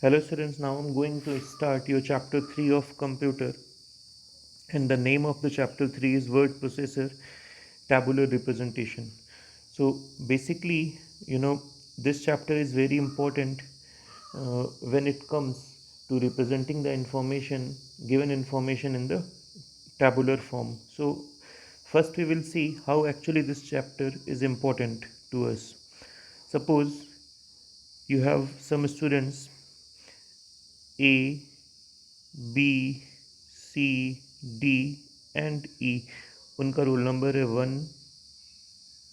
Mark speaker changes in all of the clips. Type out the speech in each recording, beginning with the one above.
Speaker 1: Hello students, now I'm going to start your chapter 3 of computer, and the name of the chapter 3 is word processor tabular representation. So basically, this chapter is very important when it comes to representing the given information in the tabular form. So first we will see how actually this chapter is important to us. Suppose you have some students A, B, C, D and E. उनका roll number है 1,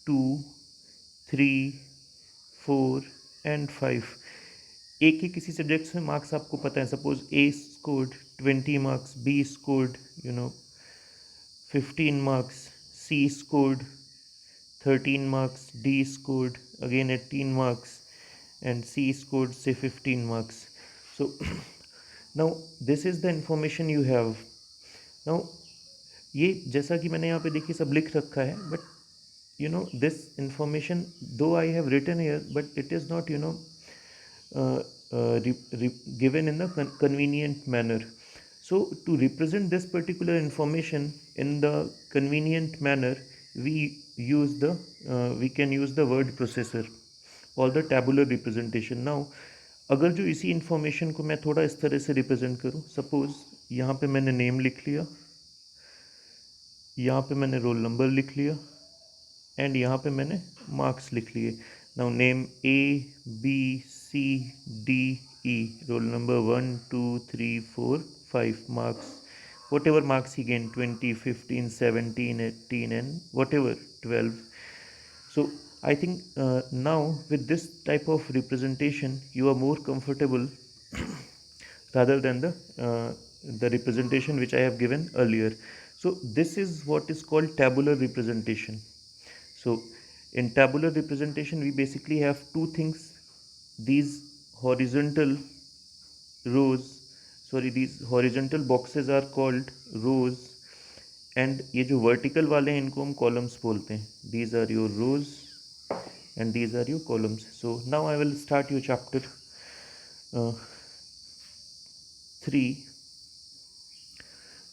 Speaker 1: 2, 3, 4 and 5. एक ही किसी subjects में marks आपको पता है. Suppose A scored 20 marks, B scored 15 marks, C scored 13 marks, D scored again 18 marks, and C scored say 15 marks. So now this is the information you have. Now ये जैसा कि मैंने यहाँ पे देखिए सब लिख रखा है, but this information though I have written here, but it is not given in the convenient manner. So to represent this particular information in the convenient manner, we can use the word processor or the tabular representation. Now अगर जो इसी information को मैं थोड़ा इस तरह से represent करूं, सपोज यहाँ पे मैंने नेम लिख लिया, यहाँ पे मैंने रोल नंबर लिख लिया एंड यहाँ पे मैंने मार्क्स लिख लिए. Now name A B C D E, roll number 1, 2, 3, 4, 5 marks, whatever marks he gained, 20, 15, 17, 18 and whatever 12. So I think now with this type of representation you are more comfortable rather than the representation which I have given earlier. So this is what is called tabular representation. So in tabular representation we basically have two things. These horizontal boxes are called rows, and ये जो vertical वाले हैं इनको हम columns बोलते हैं. These are your rows and these are your columns. So now I will start your chapter 3,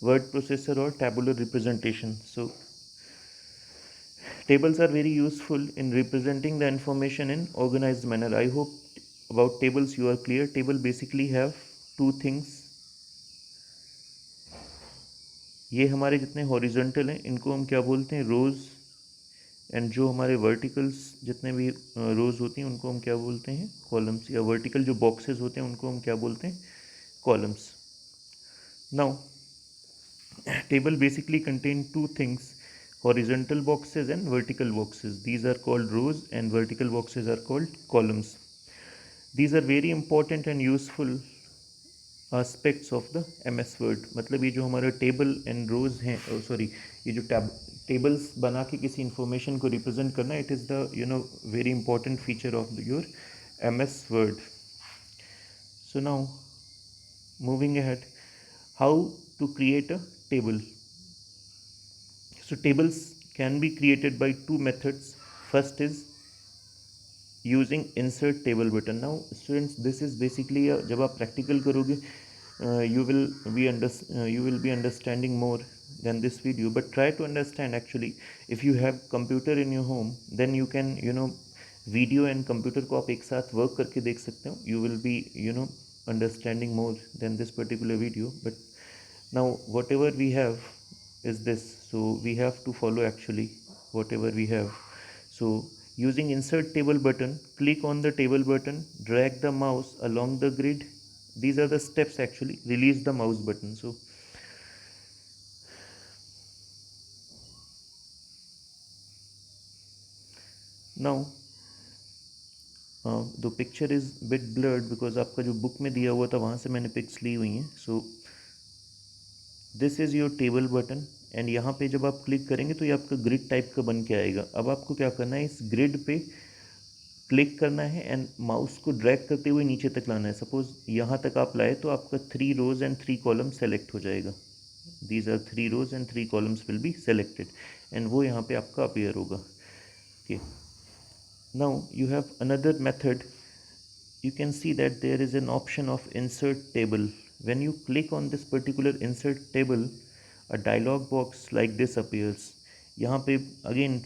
Speaker 1: word processor or tabular representation. So tables are very useful in representing the information in organized manner. I hope about tables you are clear. Table basically have two things. ये हमारे जितने horizontal हैं इनको हम क्या बोलते हैं, रोज, and जो हमारे वर्टिकल्स जितने भी रोज होती हैं उनको हम क्या बोलते हैं, कॉलम्स, या वर्टिकल जो बॉक्सेस होते हैं उनको हम क्या बोलते हैं, columns. Now table basically contain two things, horizontal boxes and vertical boxes. These are called rows and vertical boxes are called columns. These are very important and useful aspects of the MS Word. मतलब ये जो हमारा table and रोज हैं, sorry, ये जो tables बना के किसी इंफॉर्मेशन को रिप्रेजेंट करना, it is the very important feature of your MS Word. So now moving ahead, how to create a table. So tables can be created by two methods. First is using insert table button. Now students, this is basically जब आप practical करोगे you will be understanding more than this video, but try to understand. Actually if you have computer in your home, then you can video and computer को आप एक साथ work करके देख सकते हो. You will be understanding more than this particular video. But now whatever we have is this, so we have to follow actually whatever we have. So using insert table button, click on the table button, drag the mouse along the grid. These are the steps actually. Release the mouse button. So now the picture is bit blurred because आपका जो book में दिया हुआ था वहाँ से मैंने pics ली हुई हैं. So this is your table button, and यहाँ पे जब आप क्लिक करेंगे तो ये आपका ग्रिड टाइप का बन के आएगा. अब आपको क्या करना है, इस ग्रिड पे क्लिक करना है एंड माउस को ड्रैग करते हुए नीचे तक लाना है. सपोज यहाँ तक आप लाए तो आपका 3 rows and 3 columns सेलेक्ट हो जाएगा. These are 3 rows and 3 columns will be selected, and वो यहाँ पे आपका अपीयर होगा. Okay, now you have another method you can see that there is an option of insert table. When you click on this particular insert table, a dialog box like this appears. यहाँ पे again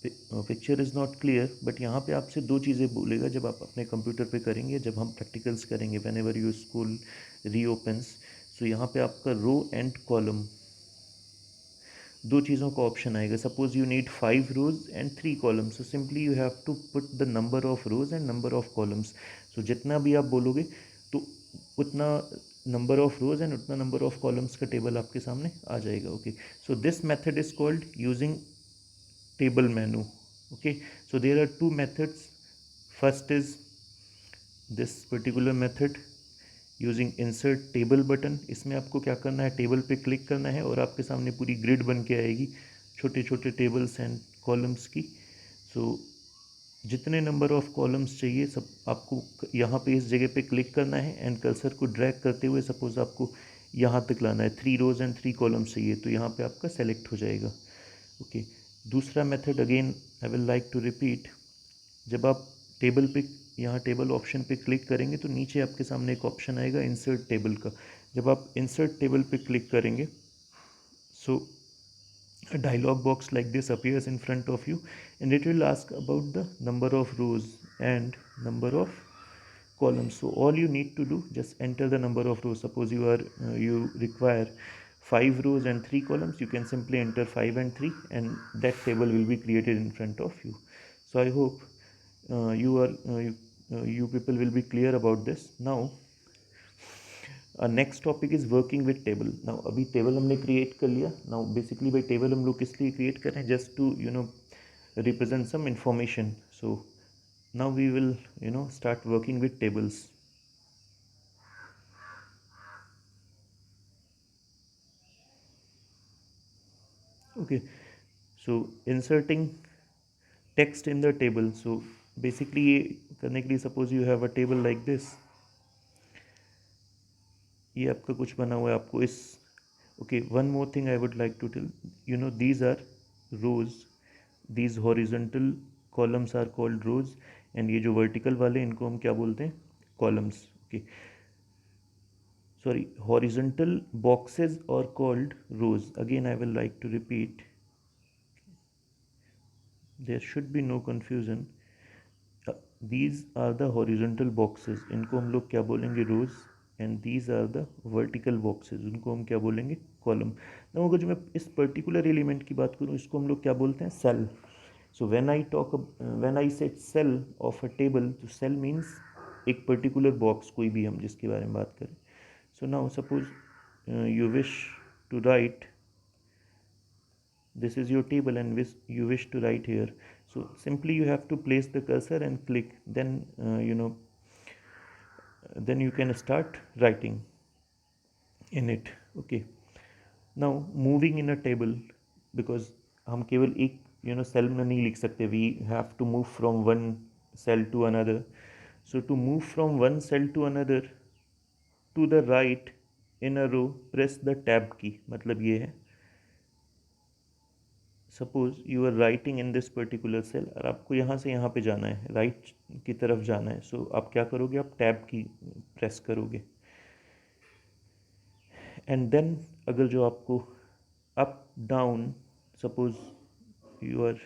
Speaker 1: picture is not clear, but यहाँ पे आपसे दो चीज़ें बोलेगा जब आप अपने कंप्यूटर पे करेंगे, जब हम प्रैक्टिकल्स करेंगे, वेन एवर योर स्कूल रीओपन्स. सो यहाँ पे आपका रो एंड कॉलम दो चीज़ों का ऑप्शन आएगा. Suppose you need 5 rows and 3 columns, so simply you have to put the number of rows and number of columns. So जितना भी आप बोलोगे तो उतना नंबर ऑफ रोज एंड उतना नंबर ऑफ कॉलम्स का टेबल आपके सामने आ जाएगा. Okay, so this method is called using table menu. Okay, so there are two methods. First is this particular method using insert table button. इसमें आपको क्या करना है, टेबल पे क्लिक करना है और आपके सामने पूरी ग्रिड बन के आएगी छोटे छोटे टेबल्स एंड कॉलम्स की. सो जितने नंबर ऑफ कॉलम्स चाहिए सब आपको यहाँ पे इस जगह पे क्लिक करना है एंड कर्सर को ड्रैग करते हुए सपोज आपको यहाँ तक लाना है, 3 rows and 3 columns चाहिए, तो यहाँ पे आपका सेलेक्ट हो जाएगा. ओके, दूसरा method again I will like to repeat. जब आप टेबल पे यहाँ टेबल ऑप्शन पे क्लिक करेंगे तो नीचे आपके सामने एक ऑप्शन आएगा इंसर्ट टेबल का. जब आप इंसर्ट टेबल पे क्लिक करेंगे सो a dialog box like this appears in front of you and it will ask about the number of rows and number of columns. So all you need to do, just enter the number of rows. Suppose you require 5 rows and 3 columns, you can simply enter 5 and 3 and that table will be created in front of you. So I hope you people will be clear about this. Now next topic is working with table. Now अभी table हमने create कर लिया. Now basically भाई table हम लोग किस लिए create कर रहे हैं, just to represent some information. So now we will start working with tables. Okay, so inserting text in the table. So basically ये करने के लिए suppose you have a table like this. ये आपका कुछ बना हुआ है आपको इस. Okay, one more thing I would like to tell, these are rows, these horizontal columns are called rows and ये जो वर्टिकल वाले इनको हम क्या बोलते हैं, columns. Okay, sorry, horizontal boxes are called rows. Again I will like to repeat, there should be no confusion. These are the horizontal boxes, इनको हम लोग क्या बोलेंगे, rows, and these are the vertical boxes, उनको हम क्या बोलेंगे, column. Now अगर जो मैं इस particular element की बात करूँ इसको हम लोग क्या बोलते हैं, cell. So when I said cell of a table, तो cell means एक particular box, कोई भी हम जिसके बारे में बात करें. So now suppose you wish to write, this is your table and you wish to write here. So simply you have to place the cursor and click, then then you can start writing in it. Okay, now moving in a table, because हम केवल एक cell में नहीं लिख सकते, we have to move from one cell to another. So to move from one cell to another to the right in a row, press the tab key. मतलब ये है, suppose you are writing in this particular cell और आपको यहाँ से यहाँ पे जाना है, राइट की तरफ जाना है. सो आप क्या करोगे, आप टैब की प्रेस करोगे एंड देन अगर जो आपको up down, suppose you are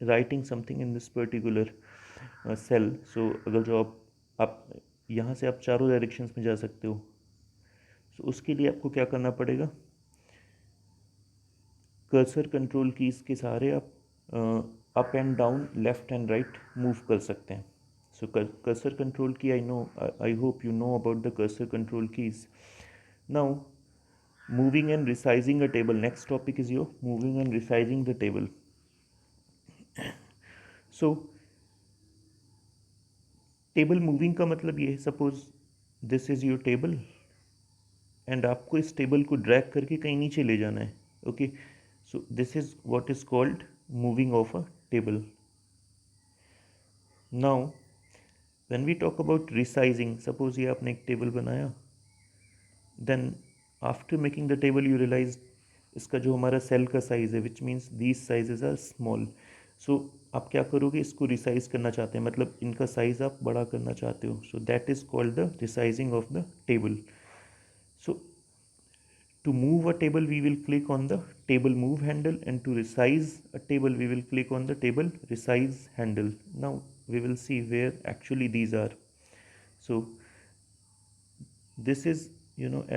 Speaker 1: writing something in this particular cell. So अगर जो आप यहाँ से आप चारों डायरेक्शंस में जा सकते हो. सो उसके लिए आपको क्या करना पड़ेगा, कर्सर कंट्रोल कीज़ के सहारे आप up and down, left and right move कर सकते हैं. सो कर्सर कंट्रोल की I hope you know about the cursor control keys. Now moving and resizing a table, next topic is your moving and resizing the table. So table moving का मतलब ये है, suppose this is your table and आपको इस table को drag करके कहीं नीचे ले जाना है. Okay, so this is what is called moving of a table. Now when we talk about resizing, suppose ये आपने एक टेबल बनाया, then after making the table you realise इसका जो हमारा सेल का साइज़ है, which means these sizes are small. So आप क्या करोगे, इसको रिसाइज करना चाहते हैं, मतलब इनका साइज आप बड़ा करना चाहते हो, so that is called the resizing of the table. So to move a table, we will click on the table move handle, and to resize a table, we will click on the table resize handle. Now we will see where actually these are. So this is,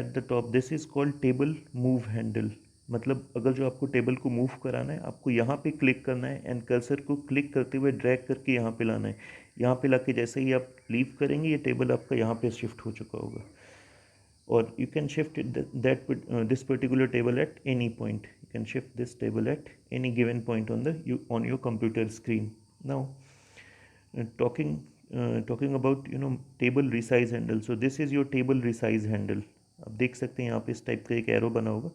Speaker 1: at the top, this is called table move handle. मतलब अगर जो आपको table को move कराना है, आपको यहाँ पे क्लिक करना है एंड कर्सर को क्लिक करते हुए ड्रैग करके यहाँ पे लाना है. यहाँ पे लाके जैसे ही आप लीव करेंगे, ये टेबल आपका यहाँ पे शिफ्ट हो चुका होगा. Or you can shift this particular table at any point. You can shift this table at any given point on your computer screen. Now talking about table resize handle. So this is your table resize handle. आप देख सकते हैं यहाँ पे इस type का एक arrow बना होगा.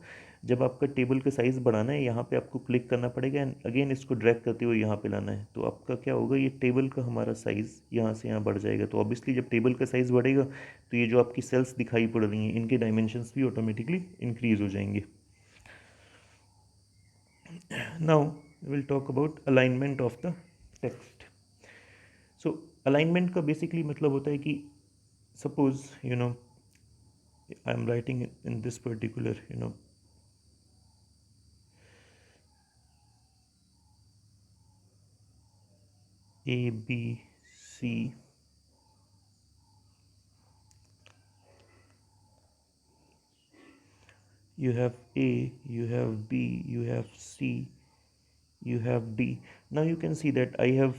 Speaker 1: जब आपका टेबल का साइज़ बढ़ाना है, यहाँ पे आपको क्लिक करना पड़ेगा एंड अगेन इसको ड्रैग करते हुए यहाँ पे लाना है. तो आपका क्या होगा, ये टेबल का हमारा साइज़ यहाँ से यहाँ बढ़ जाएगा. तो ऑब्वियसली जब टेबल का साइज़ बढ़ेगा, तो ये जो आपकी सेल्स दिखाई पड़ रही हैं, इनके डायमेंशंस भी ऑटोमेटिकली इंक्रीज हो जाएंगे. Now will talk about alignment of the text. So alignment का बेसिकली मतलब होता है कि suppose I am writing in this particular A, B, C, you have A, you have B, you have C, you have D. Now you can see that I have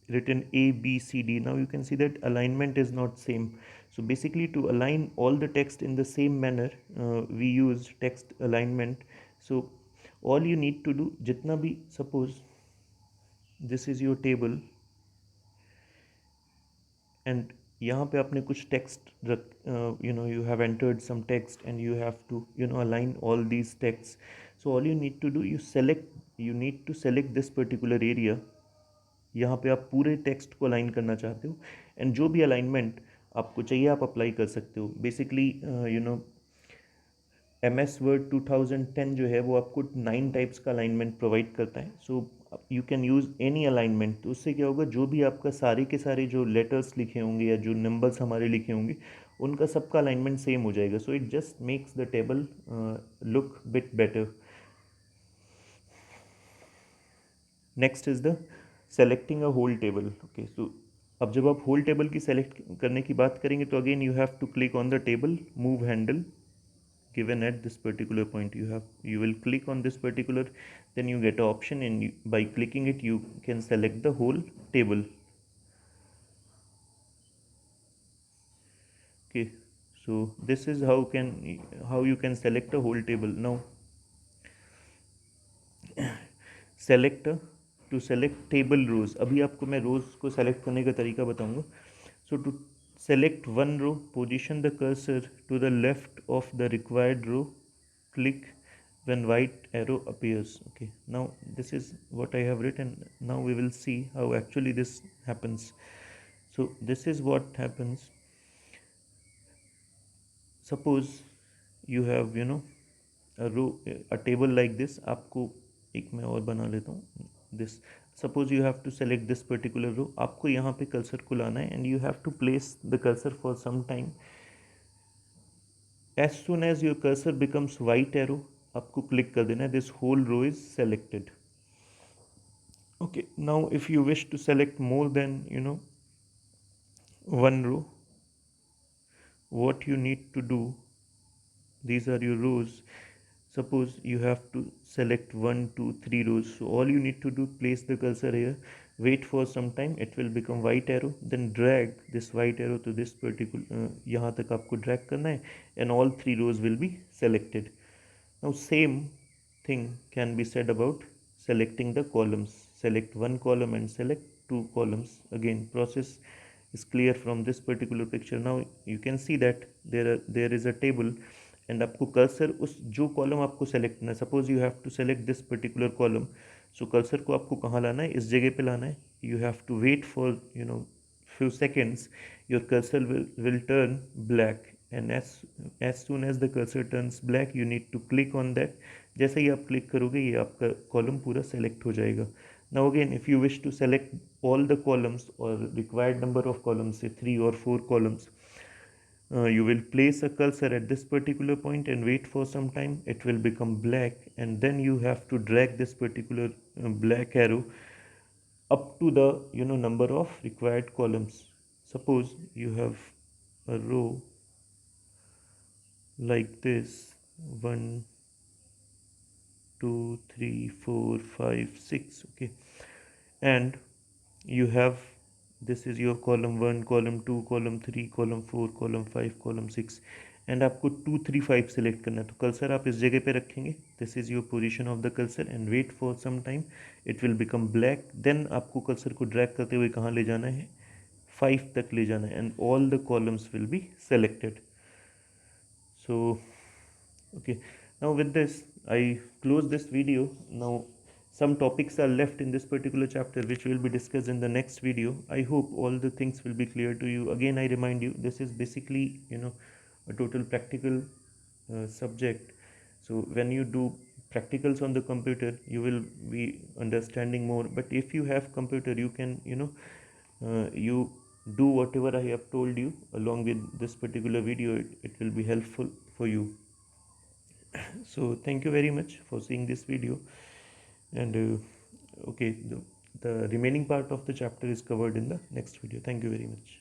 Speaker 1: written A, B, C, D. Now you can see that alignment is not same. So basically, to align all the text in the same manner, we use text alignment. So all you need to do, jitna bhi, suppose this is your table and यहाँ पे आपने कुछ text रख, you have entered some text and you have to align all these texts. So all you need to do, you need to select this particular area. यहाँ पे आप पूरे text को अलाइन करना चाहते हो एंड जो भी अलाइनमेंट आपको चाहिए आप अप्लाई कर सकते हो. बेसिकली MS वर्ड 2010 जो है वो आपको 9 टाइप्स का अलाइनमेंट प्रोवाइड करता है. So you can use any alignment. तो उससे क्या होगा, जो भी आपका सारे के सारे जो लेटर्स लिखे होंगे या जो नंबर्स हमारे लिखे होंगे, उनका सबका अलाइनमेंट सेम हो जाएगा. So it just makes the table look bit better. Next is the selecting a whole table. Okay, so अब जब आप होल टेबल की सेलेक्ट करने की बात करेंगे, तो again you have to click on the table move handle given at this particular point. You will click on this particular, then you get an option, and by clicking it you can select the whole table. Okay, so this is how you can select a whole table. Now select to select table rows. अभी आपको मैं rows को select करने का तरीका बताऊंगा. So to select one row, position the cursor to the left of the required row. Click when white arrow appears. Okay, now this is what I have written. Now we will see how actually this happens. So this is what happens. Suppose you have a row, a table like this. आपको एक मैं और बना लेता हूँ. This, suppose you have to select this particular row. आपको यहाँ पे कर्सर को लाना है and you have to place the cursor for some time. As soon as your cursor becomes white arrow, आपको click कर देना है. This whole row is selected. Okay, now if you wish to select more than one row, what you need to do, these are your rows. Suppose you have to select 1 2 3 rows. So all you need to do, place the cursor here, wait for some time, it will become white arrow, then drag this white arrow to this particular यहाँ तक आपको drag करना है and all 3 rows will be selected. Now same thing can be said about selecting the columns. Select one column and select 2 columns. Again, process is clear from this particular picture. Now you can see that there is a table and आपको cursor उस जो column आपको select करना है, suppose you have to select this particular column. So cursor को आपको कहाँ लाना है, इस जगह पे लाना है. You have to wait for few seconds. Your cursor will turn black, and as soon as the cursor turns black, you need to click on that. जैसे ही आप क्लिक करोगे, ये आपका कॉलम पूरा सेलेक्ट हो जाएगा. Now again, if you wish to select all the columns or required number of columns, say 3 or 4 columns, you will place a cursor at this particular point and wait for some time. It will become black, and then you have to drag this particular black arrow up to the number of required columns. Suppose you have a row like this: 1 2 3 4 5 6. Okay, and you have, this is your column 1, column 2, column 3, column 4, column 5, column 6, and आपको 2 3 5 select करना है. तो cursor आप इस जगह पे रखेंगे. This is your position of the cursor and wait for some time. It will become black. Then आपको कर्सर को ड्रैग करते हुए कहाँ ले जाना है? 5 तक ले जाना है, and all the columns will be selected. So okay, now with this I close this video. Now some topics are left in this particular chapter which will be discussed in the next video. I hope all the things will be clear to you. Again, I remind you, this is basically a total practical subject. So when you do practicals on the computer, you will be understanding more. But if you have computer, you can you do whatever I have told you along with this particular video. It will be helpful for you. So thank you very much for seeing this video, and okay, the remaining part of the chapter is covered in the next video. Thank you very much.